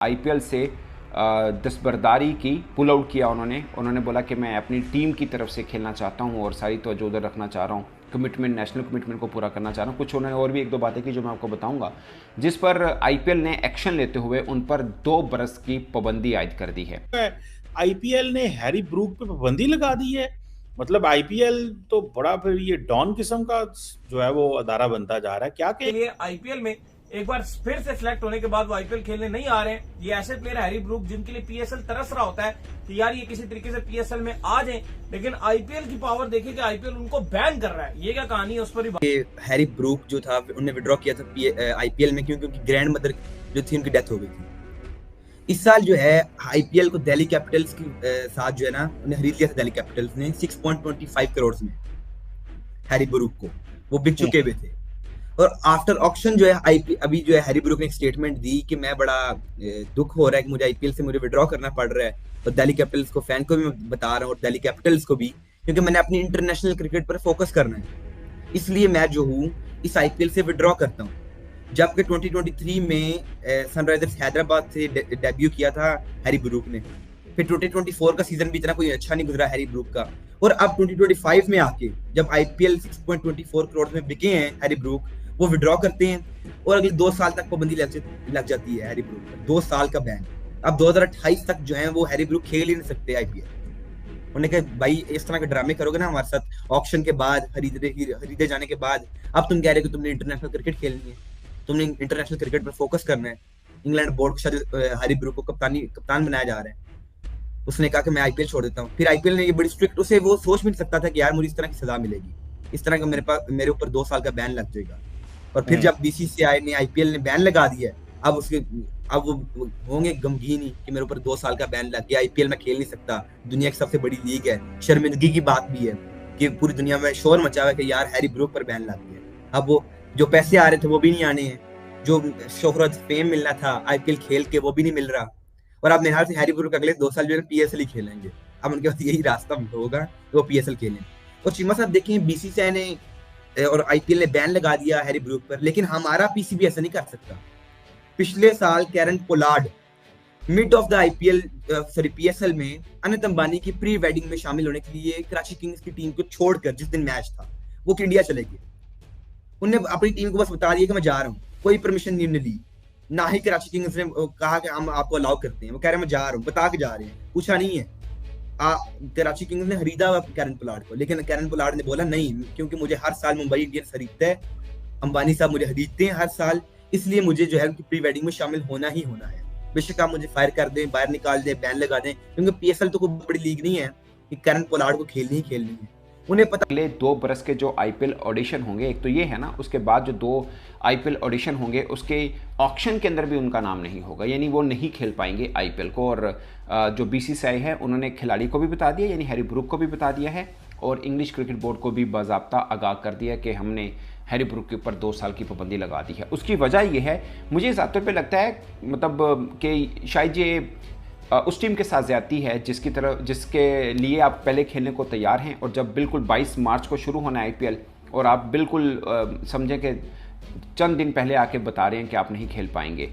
IPL से दस्तबरदारी की, pull out किया उन्होंने बोला कि मैं अपनी टीम की तरफ से खेलना चाहता हूं और सारी तवज्जो उधर रखना चाह रहा हूं, कमिटमेंट, नेशनल कमिटमेंट को पूरा करना चाह रहा हूं। कुछ उन्होंने और भी एक दो बातें की जो मैं आपको बताऊंगा, जिस पर आईपीएल ने एक्शन लेते हुए उन पर 2 बरस की पाबंदी आयद कर दी है। आईपीएल ने हैरी ब्रूक पे पाबंदी लगा दी है। मतलब आईपीएल तो बड़ा फिर ये डॉन किस्म का जो है वो अदारा बनता जा रहा है क्या के लिए आईपीएल में एक बार फिर से सिलेक्ट होने के बाद वो आईपीएल खेलने नहीं आ रहे हैं। ये ऐसे प्लेयर हैरी ब्रूक जिनके लिए पीएसएल तरस रहा होता है कि यार ये किसी तरीके से पीएसएल में आ जाएं, लेकिन आईपीएल की पावर देखिए कि आईपीएल उनको बैन कर रहा है। ये क्या कहानी है, उस पर भी हैरी ब्रूक जो था उन्होंने विड्रॉ किया था आईपीएल में क्योंकि उनकी ग्रैंड मदर जो थी उनकी डेथ हो गई थी। इस साल जो है आईपीएल को दिल्ली कैपिटल्स के साथ जो है ना उन्हें खरीद लिया था दिल्ली कैपिटल्स ने 6.25 करोड़ में हैरी ब्रूक को, वो बिक चुके हुए थे। और आफ्टर ऑक्शन जो है अभी जो है हैरी ब्रूक ने एक स्टेटमेंट दी कि मैं बड़ा दुख हो रहा है कि मुझे आईपीएल से मुझे विड्रॉ करना पड़ रहा है, और दिल्ली कैपिटल्स को, फैन को भी मैं बता रहा हूँ और दिल्ली कैपिटल्स को भी, क्योंकि मैंने अपनी इंटरनेशनल क्रिकेट पर फोकस करना है, इसलिए मैं जो हूँ इस आईपीएल से विड्रॉ करता हूँ। जबकि 2023 में सनराइजर्स हैदराबाद से डेब्यू किया था हैरी ब्रूक ने। फिर 2024 का सीजन भी इतना कोई अच्छा नहीं गुजरा हैरी ब्रूक का, और अब 2025 में आके जब आईपीएल 6.24 करोड़ में बिके हैं हैरी ब्रूक, वो विड्रॉ करते हैं और अगले 2 साल तक पाबंदी लग जाती है हैरी ब्रूक पर, 2 साल का बैन। अब 2028 तक जो है वो हैरी ब्रूक खेल ही नहीं सकते आईपीएल। उन्होंने कहा भाई इस तरह के ड्रामे करोगे ना हमारे साथ ऑक्शन के बाद, खरीदे जाने के बाद, अब तुम कह रहे हो कि तुमने इंटरनेशनल क्रिकेट खेलनी है, तुमने इंटरनेशनल क्रिकेट पर फोकस करना है। इंग्लैंड बोर्ड के साथ हैरी ब्रूक को कप्तान बनाया जा रहा है। उसने कहा कि मैं आईपीएल छोड़ देता हूँ। फिर आईपीएल ने ये बड़ी स्ट्रिक्ट, उसे वो सोच भी नहीं सकता था कि यार मुझे इस तरह की सजा मिलेगी, इस तरह का मेरे ऊपर 2 साल का बैन लग जाएगा। और फिर जब बीसीसीआई ने, आईपीएल ने बैन लगा दिया, अब वो होंगे गमगीन ही कि मेरे ऊपर 2 साल का बैन लग गया, आईपीएल में खेल नहीं सकता, दुनिया की सबसे बड़ी लीग है। शर्मिंदगी की बात भी है कि पूरी दुनिया में शोर मचा हुआ है कि यार हैरी ब्रूक पर बैन लग गया। अब वो जो पैसे आ रहे थे वो भी नहीं आने हैं, जो शोहरत फेम मिलना था आईपीएल खेल के वो भी नहीं मिल रहा। और अब मेरे ख्याल से हैरी ब्रूक अगले 2 साल जो है पीएसएल ही खेलेंगे। अब उनके पास यही रास्ता होगा कि वो पीएसएल खेलें। और चीमा साहब देखें, बीसीसीआई ने और आईपीएल ने बैन लगा दिया हैरी ब्रूक पर, लेकिन हमारा पीसीबी ऐसा नहीं कर सकता। पिछले साल Kieron Pollard mid of the IPL PSL में अनंत अंबानी की प्री वेडिंग में शामिल होने के लिए कराची किंग्स की टीम को छोड़कर, जिस दिन मैच था, वो इंडिया चले गए। उन्होंने अपनी टीम को बस बता दिया कि मैं जा रहा हूँ, कोई परमिशन नहीं उन्होंने ली। ना ही कराची किंग्स ने कहा कि हम आपको अलाउ करते हैं, वो कह रहे हैं मैं जा रहा हूँ, बता के जा रहे हैं, पूछा नहीं है। कराची किंग्स ने खरीदा कैरन पोलार्ड को, लेकिन कैरन पोलार्ड ने बोला नहीं, क्योंकि मुझे हर साल मुंबई इंडियंस खरीदता है, अंबानी साहब मुझे खरीदते हैं हर साल, इसलिए मुझे जो है उनकी प्री वेडिंग में शामिल होना ही होना है। बेशक आप मुझे फायर कर दें, बाहर निकाल दें, बैन लगा दें, क्योंकि पीएसएल तो कोई बड़ी लीग नहीं है कि कैरन पोलार्ड को खेलनी ही खेलनी है। उन्हें पता अगले 2 बरस के जो आईपीएल ऑडिशन होंगे, एक तो ये है ना, उसके बाद जो 2 आईपीएल ऑडिशन होंगे उसके ऑक्शन के अंदर भी उनका नाम नहीं होगा, यानी वो नहीं खेल पाएंगे आईपीएल को। और जो बीसीसीआई है उन्होंने खिलाड़ी को भी बता दिया, यानी हैरी ब्रूक को भी बता दिया है, और इंग्लिश क्रिकेट बोर्ड को भी बाज़ाब्ता आगाह कर दिया कि हमने हैरी ब्रूक के ऊपर 2 साल की पाबंदी लगा दी है। उसकी वजह यह है, मुझे ज़्यादा तौर पर लगता है मतलब कि शायद ये उस टीम के साथ ज़्यादती है जिसके लिए आप पहले खेलने को तैयार हैं, और जब बिल्कुल 22 मार्च को शुरू होना है आईपीएल और आप बिल्कुल समझें कि चंद दिन पहले आके बता रहे हैं कि आप नहीं खेल पाएंगे।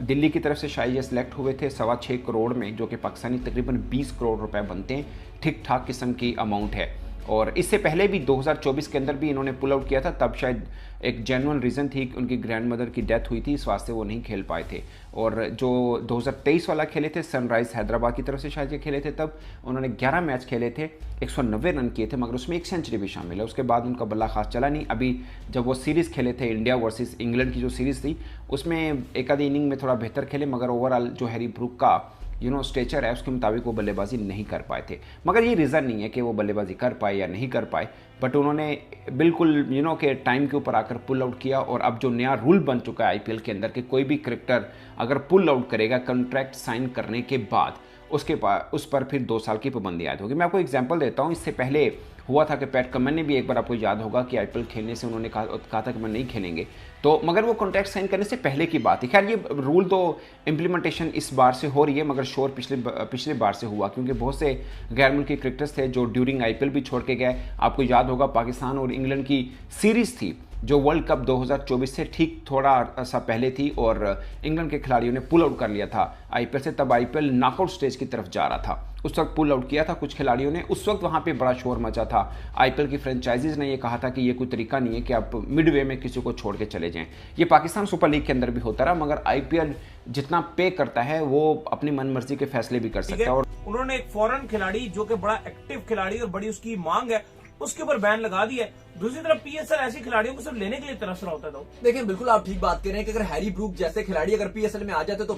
दिल्ली की तरफ से शायद ये सिलेक्ट हुए थे 6.25 करोड़ में, जो कि पाकिस्तानी तकरीबन 20 करोड़ रुपए बनते हैं, ठीक ठाक किस्म की अमाउंट है। और इससे पहले भी 2024 के अंदर भी इन्होंने पुल आउट किया था, तब शायद एक जेन्युइन रीज़न थी कि उनकी ग्रैंड मदर की डेथ हुई थी, इस वास्ते वो नहीं खेल पाए थे। और जो 2023 वाला खेले थे, सनराइज़ हैदराबाद की तरफ से शायद ये खेले थे, तब उन्होंने 11 मैच खेले थे, 190 रन किए थे, मगर उसमें 1 सेंचुरी भी शामिल है। उसके बाद उनका बल्ला खास चला नहीं। अभी जब वो सीरीज़ खेले थे, इंडिया वर्सेस इंग्लैंड की जो सीरीज़ थी, उसमें एक आधी इनिंग में थोड़ा बेहतर खेले, मगर ओवरऑल जो हैरी ब्रूक का स्टेचर है उसके मुताबिक वो बल्लेबाजी नहीं कर पाए थे। मगर ये रीज़न नहीं है कि वो बल्लेबाजी कर पाए या नहीं कर पाए, बट उन्होंने बिल्कुल के टाइम के ऊपर आकर पुल आउट किया। और अब जो नया रूल बन चुका है आईपीएल के अंदर कि कोई भी क्रिकेटर अगर पुल आउट करेगा कॉन्ट्रैक्ट साइन करने के बाद, उस पर फिर 2 साल की पाबंदी आयद होगी। मैं आपको एग्जांपल देता हूँ। इससे पहले हुआ था कि पैट कमिंस ने भी एक बार, आपको याद होगा कि आईपीएल खेलने से उन्होंने कहा था कि मैं नहीं खेलेंगे, तो मगर वो कॉन्ट्रैक्ट साइन करने से पहले की बात है। खैर ये रूल तो इम्प्लीमेंटेशन इस बार से हो रही है, मगर शोर पिछले बार से हुआ, क्योंकि बहुत से गैर मुल्की क्रिकेटर्स थे जो ड्यूरिंग आईपीएल भी छोड़ के गए। आपको याद होगा पाकिस्तान और इंग्लैंड की सीरीज़ थी, जो वर्ल्ड कप 2024 से ठीक थोड़ा सा पहले थी और इंग्लैंड के खिलाड़ियों ने पुल आउट कर लिया था आईपीएल से, तब आईपीएल नॉकआउट स्टेज की तरफ जा रहा था। उस वक्त पुल आउट किया था कुछ खिलाड़ियों ने, उस वक्त वहाँ पे बड़ा शोर मचा था। आईपीएल की फ्रेंचाइजीज ने ये कहा था कि ये कोई तरीका नहीं है कि आप मिड वे में किसी को छोड़ के चले जाएं। ये पाकिस्तान सुपर लीग के अंदर भी होता रहा, मगर आईपीएल जितना पे करता है वो अपनी मनमर्जी के फैसले भी कर सकता है। और उन्होंने एक फॉरेन खिलाड़ी जो कि बड़ा एक्टिव खिलाड़ी और बड़ी उसकी मांग है, उसके ऊपर बैन लगा दिया है। दूसरी तरफ पीएसएल ऐसे खिलाड़ियों को सिर्फ लेने के लिए तरस रहा होता था। देखिए बिल्कुल आप ठीक बात कर रहे हैं कि अगर हैरी ब्रूक जैसे खिलाड़ी अगर पीएसएल में आ जाते तो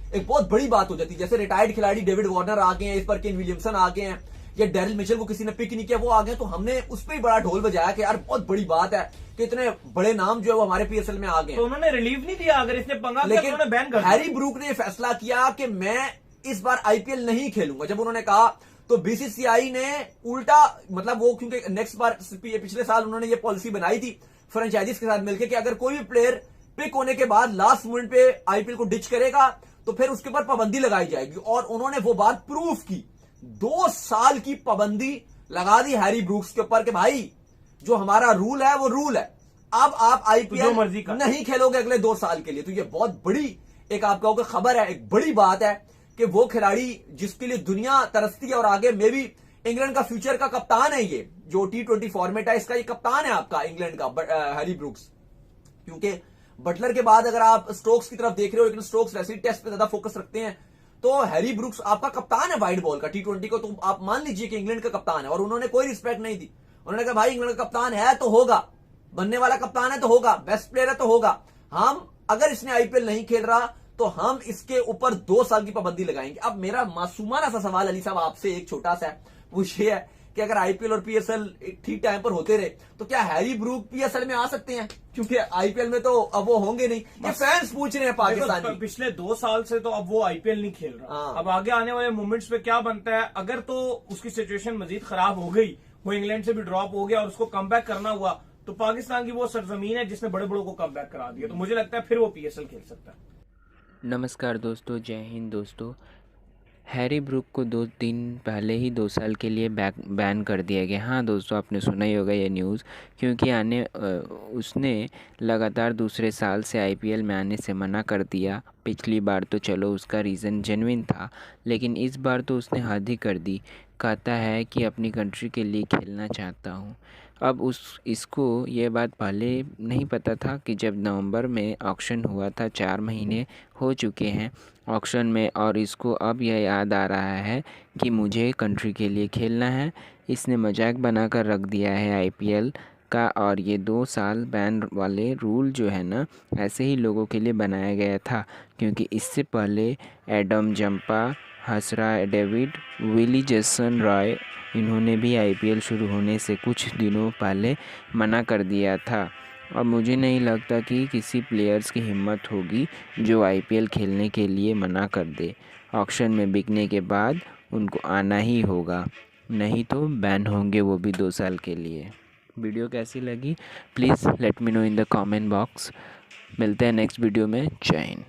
एक बहुत बड़ी बात हो जाती। जैसे रिटायर्ड खिलाड़ी डेविड वार्नर आ गए हैं, इस पर केन विलियमसन आ गए हैं, या डेरिल मिचेल को किसी ने पिक नहीं किया वो आ गए, तो हमने उस पर ही बड़ा ढोल बजाया कि यार बहुत बड़ी बात है कि इतने बड़े नाम जो है वो हमारे पीएसएल में आ गए। तो उन्होंने रिलीफ नहीं दिया, अगर इसने पंगा किया तो उन्होंने बैन कर दिया। हैरी ब्रूक ने फैसला किया कि मैं इस बार आईपीएल नहीं खेलूंगा। जब उन्होंने कहा तो बीसीसीआई ने उल्टा, मतलब वो क्योंकि नेक्स्ट बार पिछले साल उन्होंने ये पॉलिसी बनाई थी फ्रेंचाइजीज के साथ मिलकर कि अगर कोई भी प्लेयर पिक होने के बाद लास्ट मोमेंट पे आईपीएल को डिच करेगा तो फिर उसके ऊपर पाबंदी लगाई जाएगी, और उन्होंने वो बात प्रूफ की। 2 साल की पाबंदी लगा दी हैरी ब्रूक्स के ऊपर कि भाई जो हमारा रूल है वो रूल है, अब आप आईपीएल नहीं खेलोगे अगले 2 साल के लिए। तो ये बहुत बड़ी एक आप कहोगे खबर है, एक बड़ी बात है कि वो खिलाड़ी जिसके लिए दुनिया तरसती है और आगे में भी इंग्लैंड का फ्यूचर का कप्तान है, ये जो T20 फॉर्मेट है इसका ये कप्तान है आपका इंग्लैंड का हैरी ब्रूक्स। क्योंकि बटलर के बाद अगर आप स्टोक्स की तरफ देख रहे हो, लेकिन स्टोक्स वैसे ही टेस्ट पे ज्यादा फोकस रखते हैं, तो हैरी ब्रूक्स आपका कप्तान है वाइड बॉल का T20 को, तो आप मान लीजिए कि इंग्लैंड का कप्तान है। और उन्होंने कोई रिस्पेक्ट नहीं दी, उन्होंने कहा भाई इंग्लैंड का कप्तान है तो होगा, बनने वाला कप्तान है तो होगा, बेस्ट प्लेयर है तो होगा। हम अगर इसने आईपीएल नहीं खेल रहा तो हम इसके ऊपर 2 साल की पाबंदी लगाएंगे। अब मेरा मासूमाना सा सवाल अली साहब आपसे एक छोटा सा है, वो ये है कि अगर आईपीएल और पीएसएल ठीक टाइम पर होते रहे तो क्या हैरी ब्रूक पीएसएल में आ सकते हैं? क्योंकि आईपीएल में तो अब वो होंगे नहीं। ये फैंस पूछ रहे हैं पाकिस्तान पिछले 2 साल से तो अब वो आईपीएल नहीं खेल रहा। अब आगे आने वाले मोमेंट्स पे क्या बनता है, अगर तो उसकी सिचुएशन मजीद खराब हो गई, वो इंग्लैंड से भी ड्रॉप हो गया और उसको कमबैक करना हुआ, तो पाकिस्तान की वो सरजमीन है जिसने बड़े बड़ों को कमबैक करा दिया, तो मुझे लगता है फिर वो पीएसएल खेल सकता है। नमस्कार दोस्तों, जय हिंद दोस्तों। हैरी ब्रूक को 2 दिन पहले ही 2 साल के लिए बैन कर दिया गया। हाँ दोस्तों, आपने सुना ही होगा ये न्यूज़, क्योंकि उसने लगातार दूसरे साल से आईपीएल में आने से मना कर दिया। पिछली बार तो चलो उसका रीज़न जेन्युइन था, लेकिन इस बार तो उसने हद ही कर दी। कहता है कि अपनी कंट्री के लिए खेलना चाहता हूँ। अब इसको ये बात पहले नहीं पता था कि जब नवंबर में ऑक्शन हुआ था, 4 महीने हो चुके हैं ऑक्शन में, और इसको अब यह याद आ रहा है कि मुझे कंट्री के लिए खेलना है। इसने मजाक बनाकर रख दिया है आईपीएल का। और ये 2 साल बैन वाले रूल जो है ना, ऐसे ही लोगों के लिए बनाया गया था, क्योंकि इससे पहले एडम जंपा, हसरा डेविड, विली जेसन रॉय, इन्होंने भी आईपीएल शुरू होने से कुछ दिनों पहले मना कर दिया था। और मुझे नहीं लगता कि किसी प्लेयर्स की हिम्मत होगी जो आईपीएल खेलने के लिए मना कर दे। ऑक्शन में बिकने के बाद उनको आना ही होगा, नहीं तो बैन होंगे वो भी 2 साल के लिए। वीडियो कैसी लगी please let me know in the comment box. मिलते हैं नेक्स्ट वीडियो में। जय हिंद।